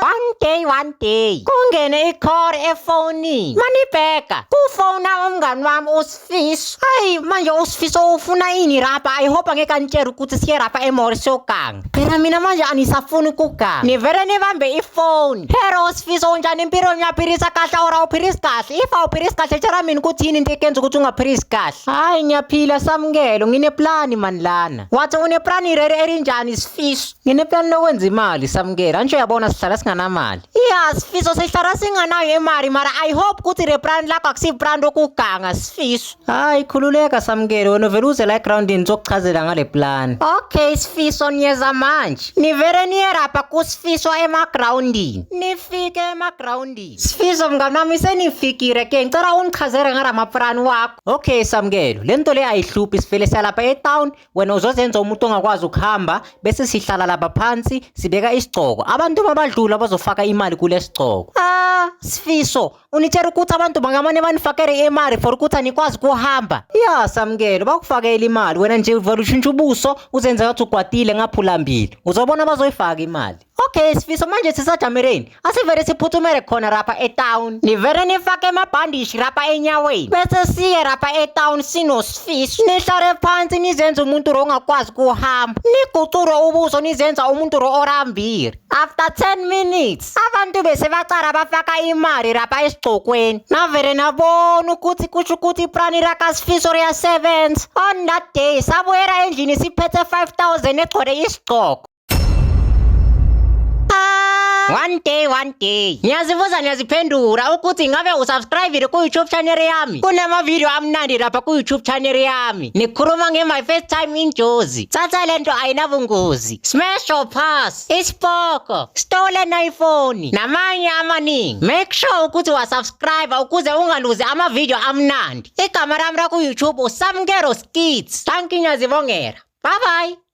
One day kungene i-call efonini manibheka kufona umngani wami uSifiso. Hayi manje uSifiso ufuna ini rapha? I hope angeke anitshela ukuthi siye rapha eMall siyoganga. Phela mina manje anisafuni ukuganga. Nivele nibambe ifoni. Hero uSifiso unjani impilo ngiyaphilisa kahle or awuphilisi kahle? If awuphilisi kahle tshela mina ukuthi yini into ekenza ukuthi ungaphilisi kahle. Hayi ngiyaphila Samukelo, ngineplani mani lana. Wathi uneplani elinjani Sifiso? Ngineplani lokwenza imali Samukelo. Antsho uyabona sihlala singanamali. Yeah Sifiso sihlala singanayo imali mara I hope ukuthi le brand lakho akusibrand okuganga Sifiso. Hayi khululeka Samukelo, wena vele uze la groundini ngizokuchazela ngale plan. Okay Sifiso niyeza manje. Nivele niye rapha kuSifiso emagroundini. Nifike emagroundini. Sifiso mngani wami senifikile ke ngicela unichazele ngara maplan wakho. Okay Samukelo, lento le ayihluphi sivele siyalapha etown, wena uzozenza umuntu ongakwazi ukuhamba bese sihlala lapha phansi sibeka isigcoko. Abantu babadlula bazofaka imali kule sigcoko. Sifiso, unitshela ukuthi abantu bangamane banifakele imali for ukuthi anikwazi kuhamba. Yeah Samukelo, bakufakela imali wena nje uvela ushintsha ubuso uzenze ngathi ugwadile ngaphulambili. Uzobona bazoyifaka imali. Okay Sifiso manje sisajamereni. Asivele siphuthumele khona rapha etown. Nivele nifake amabhandishi rapha enyaweni. Bese siye rapha etown sino Sifiso. Nihlale phansi nizenze umuntu ongakwazi kuhamba. Nigucure ubuso nizenza umuntu orambile. After 10 minutes abantu bese bacala bafaka imali rapha esigcokweni. Navele nabona ukuthi kusho ukuthi iplani laka Sifiso liyasebenza. On that day sabuyela endlini siphethe 5000 egcwele isigcoko. One day. Niyazibuza niyaziphendula ukuthi ngabe usubscribe ku YouTube channel yami. Kunama video amnandi lapha ku YouTube channel yami. Nikhuluma my first time in Jozi. Thatha lento ayinabungozi. Smash or pass. Ispoko. Stolen iPhone. Namanye amaningi. Make sure ukuthi wasubscribe ukuze ungaluzi ama video amnandi. Igama lami la ku YouTube uSamukelo Skits. Thank you nyazibongela. Bye bye.